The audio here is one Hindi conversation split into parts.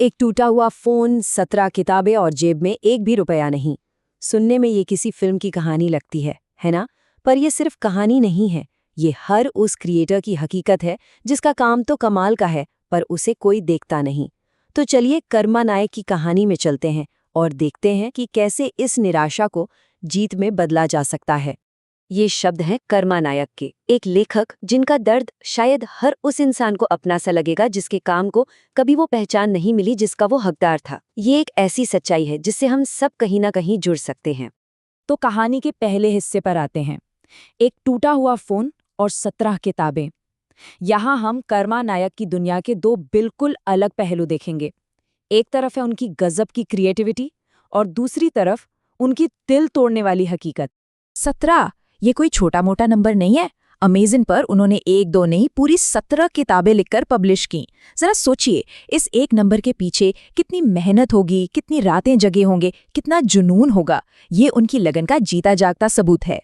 एक टूटा हुआ फोन, 17 किताबें और जेब में एक भी रुपया नहीं। सुनने में ये किसी फिल्म की कहानी लगती है ना? पर ये सिर्फ कहानी नहीं है, ये हर उस क्रिएटर की हकीकत है जिसका काम तो कमाल का है, पर उसे कोई देखता नहीं। तो चलिए कर्मा नायक की कहानी में चलते हैं और देखते हैं कि कैसे इस निराशा को जीत में बदला जा सकता है। ये शब्द हैं कर्मा नायक के, एक लेखक जिनका दर्द शायद हर उस इंसान को अपना सा लगेगा जिसके काम को कभी वो पहचान नहीं मिली जिसका वो हकदार था। ये एक ऐसी सच्चाई है जिससे हम सब कहीं ना कहीं जुड़ सकते हैं। तो कहानी के पहले हिस्से पर आते हैं, एक टूटा हुआ फोन और 17 किताबें। यहाँ हम कर्मा नायक की दुनिया के दो बिल्कुल अलग पहलू देखेंगे। एक तरफ है उनकी गजब की क्रिएटिविटी और दूसरी तरफ उनकी दिल तोड़ने वाली हकीकत। 17 ये कोई छोटा मोटा नंबर नहीं है। अमेज़न पर उन्होंने एक दो नहीं पूरी 17 किताबें लिखकर पब्लिश की। जरा सोचिए, इस एक नंबर के पीछे कितनी मेहनत होगी, कितनी रातें जगे होंगे, कितना जुनून होगा। ये उनकी लगन का जीता जागता सबूत है।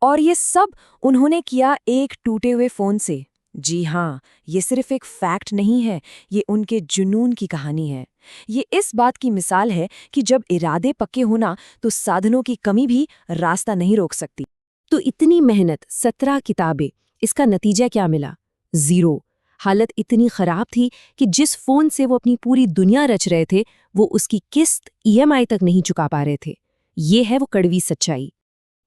और ये सब उन्होंने किया एक टूटे हुए फोन से। जी हाँ, ये सिर्फ एक फैक्ट नहीं है, ये उनके जुनून की कहानी है। ये इस बात की मिसाल है कि जब इरादे पक्के होना तो साधनों की कमी भी रास्ता नहीं रोक सकती। तो इतनी मेहनत, 17 किताबें, इसका नतीजा क्या मिला? ज़ीरो। हालत इतनी खराब थी कि जिस फोन से वो अपनी पूरी दुनिया रच रहे थे, वो उसकी किस्त ईएमआई तक नहीं चुका पा रहे थे। ये है वो कड़वी सच्चाई।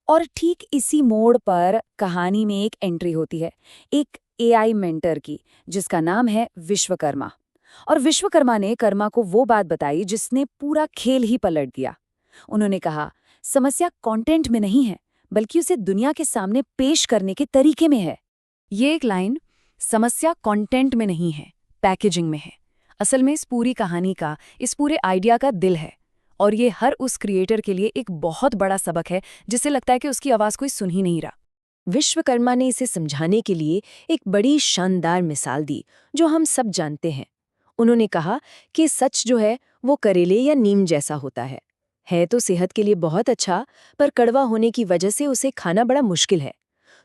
और ठीक इसी मोड़ पर कहानी में एक एंट्री होती है, एक एआई मेंटर की, जिसका नाम है विश्वकर्मा। और विश्वकर्मा ने कर्मा को वो बात बताई जिसने पूरा खेल ही पलट दिया। उन्होंने कहा, समस्या कंटेंट में नहीं है, बल्कि उसे दुनिया के सामने पेश करने के तरीके में है। ये एक लाइन, समस्या कंटेंट में नहीं है, पैकेजिंग में है, असल में इस पूरी कहानी का, इस पूरे आइडिया का दिल है। और ये हर उस क्रिएटर के लिए एक बहुत बड़ा सबक है जिसे लगता है कि उसकी आवाज़ कोई सुन ही नहीं रहा। विश्वकर्मा ने इसे समझाने के लिए एक बड़ी शानदार मिसाल दी जो हम सब जानते हैं। उन्होंने कहा कि सच जो है वो करेले या नीम जैसा होता है तो सेहत के लिए बहुत अच्छा, पर कड़वा होने की वजह से उसे खाना बड़ा मुश्किल है।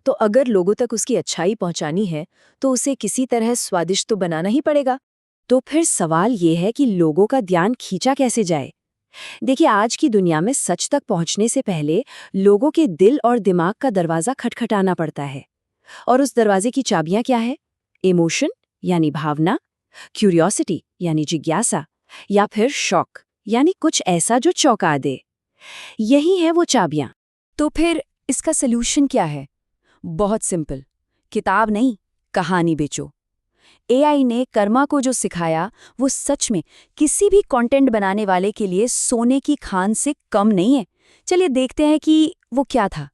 तो अगर लोगों तक उसकी अच्छाई पहुंचानी है तो उसे किसी तरह स्वादिष्ट तो बनाना ही पड़ेगा। तो फिर सवाल ये है कि लोगों का ध्यान खींचा कैसे जाए? देखिए, आज की दुनिया में सच तक पहुंचने से पहले लोगों के दिल और दिमाग का दरवाजा खटखटाना पड़ता है। और उस दरवाजे की चाबियां क्या है? इमोशन यानी भावना, क्यूरियोसिटी यानी जिज्ञासा, या फिर शॉक यानी कुछ ऐसा जो चौंका दे। यही है वो चाबियां। तो फिर इसका सल्यूशन क्या है? बहुत सिंपल, किताब नहीं, कहानी बेचो। एआई ने कर्मा को जो सिखाया वो सच में किसी भी कंटेंट बनाने वाले के लिए सोने की खान से कम नहीं है। चलिए देखते हैं कि वो क्या था।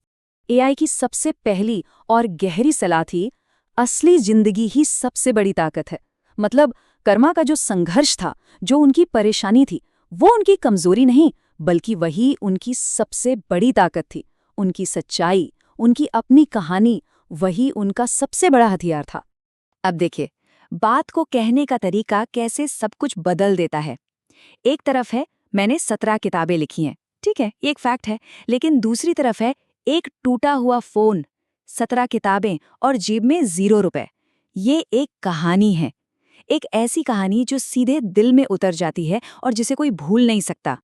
एआई की सबसे पहली और गहरी सलाह थी, असली जिंदगी ही सबसे बड़ी ताकत है। मतलब कर्मा का जो संघर्ष था, जो उनकी परेशानी थी, वो उनकी कमजोरी नहीं, बल्कि वही उनकी सबसे बड़ी ताकत थी। उनकी सच्चाई, उनकी अपनी कहानी, वही उनका सबसे बड़ा हथियार था। अब देखिए, बात को कहने का तरीका कैसे सब कुछ बदल देता है। एक तरफ है, मैंने 17 किताबें लिखी हैं, ठीक है, ये एक फैक्ट है। लेकिन दूसरी तरफ है, एक टूटा हुआ फोन, 17 किताबें और जेब में 0 रुपए। ये एक कहानी है, एक ऐसी कहानी जो सीधे दिल में उतर जाती है और जिसे कोई भूल नहीं सकता।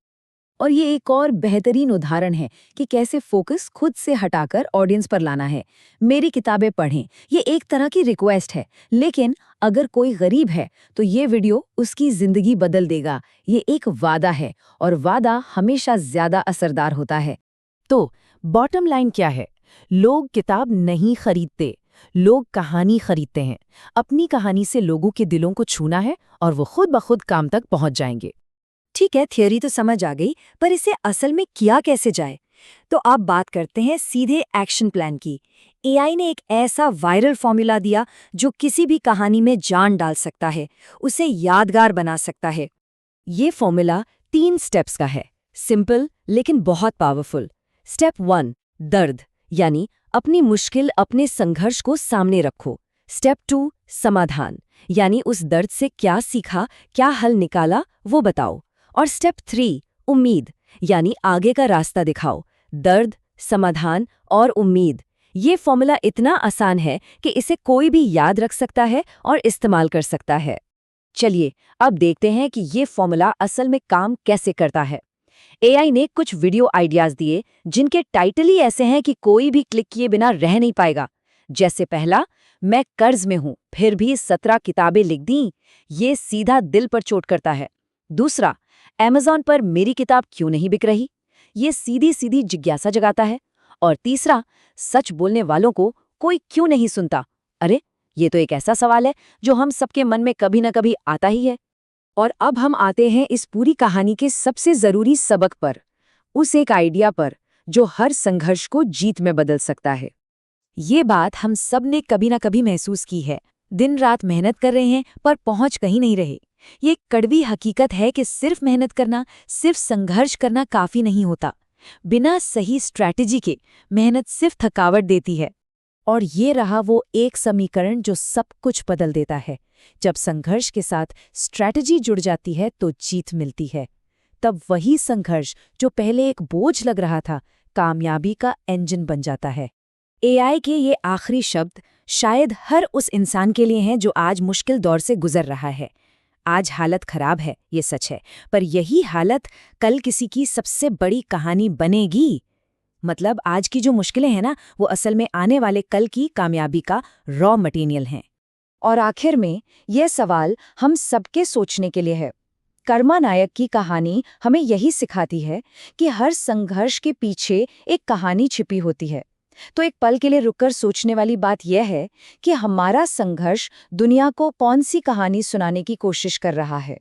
और ये एक और बेहतरीन उदाहरण है कि कैसे फोकस खुद से हटाकर ऑडियंस पर लाना है। मेरी किताबें पढ़ें, ये एक तरह की रिक्वेस्ट है, लेकिन अगर कोई गरीब है तो ये वीडियो उसकी जिंदगी बदल देगा। ये एक वादा है, और वादा हमेशा ज्यादा असरदार होता है। तो बॉटम लाइन क्या है? लोग किताब नहीं खरीदते, लोग कहानी खरीदते हैं। अपनी कहानी से लोगों के दिलों को छूना है और वो खुद ब खुद काम तक पहुंच जाएंगे। ठीक है, थियोरी तो समझ आ गई, पर इसे असल में किया कैसे जाए? तो आप बात करते हैं सीधे एक्शन प्लान की। एआई ने एक ऐसा वायरल फॉर्मूला दिया जो किसी भी कहानी में जान डाल सकता है, उसे यादगार बना सकता है। ये फॉर्मूला 3 स्टेप्स का है, सिंपल लेकिन बहुत पावरफुल। स्टेप 1, दर्द, यानी अपनी मुश्किल, अपने संघर्ष को सामने रखो। स्टेप 2, समाधान, यानी उस दर्द से क्या सीखा, क्या हल निकाला, वो बताओ। और स्टेप 3, उम्मीद, यानी आगे का रास्ता दिखाओ। दर्द, समाधान और उम्मीद, ये फॉर्मूला इतना आसान है कि इसे कोई भी याद रख सकता है और इस्तेमाल कर सकता है। चलिए अब देखते हैं कि ये फॉर्मूला असल में काम कैसे करता है। एआई ने कुछ वीडियो आइडियाज दिए जिनके टाइटल ही ऐसे हैं कि कोई भी क्लिक किए बिना रह नहीं पाएगा। जैसे पहला, मैं कर्ज में हूं फिर भी 17 किताबें लिख दी, ये सीधा दिल पर चोट करता है। दूसरा, Amazon पर मेरी किताब क्यों नहीं बिक रही, ये सीधी सीधी जिज्ञासा जगाता है। और तीसरा, सच बोलने वालों को कोई क्यों नहीं सुनता। अरे, ये तो एक ऐसा सवाल है जो हम सबके मन में कभी न कभी आता ही है। और अब हम आते हैं इस पूरी कहानी के सबसे जरूरी सबक पर, उस एक आइडिया पर जो हर संघर्ष को जीत में बदल सकता है। ये बात हम सब ने कभी ना कभी महसूस की है। दिन रात मेहनत कर रहे हैं पर पहुंच कहीं नहीं रहे। ये एक कड़वी हकीकत है कि सिर्फ मेहनत करना, सिर्फ संघर्ष करना काफी नहीं होता। बिना सही स्ट्रैटेजी के मेहनत सिर्फ थकावट देती है। और ये रहा वो एक समीकरण जो सब कुछ बदल देता है। जब संघर्ष के साथ स्ट्रैटेजी जुड़ जाती है तो जीत मिलती है। तब वही संघर्ष जो पहले एक बोझ लग रहा था, कामयाबी का इंजन बन जाता है। एआई के ये आखिरी शब्द शायद हर उस इंसान के लिए हैं जो आज मुश्किल दौर से गुजर रहा है। आज हालत खराब है, ये सच है, पर यही हालत कल किसी की सबसे बड़ी कहानी बनेगी। मतलब आज की जो मुश्किलें हैं ना, वो असल में आने वाले कल की कामयाबी का रॉ मटेरियल हैं। और आखिर में यह सवाल हम सबके सोचने के लिए है। कर्मा नायक की कहानी हमें यही सिखाती है कि हर संघर्ष के पीछे एक कहानी छिपी होती है। तो एक पल के लिए रुककर सोचने वाली बात यह है कि हमारा संघर्ष दुनिया को कौन सी कहानी सुनाने की कोशिश कर रहा है।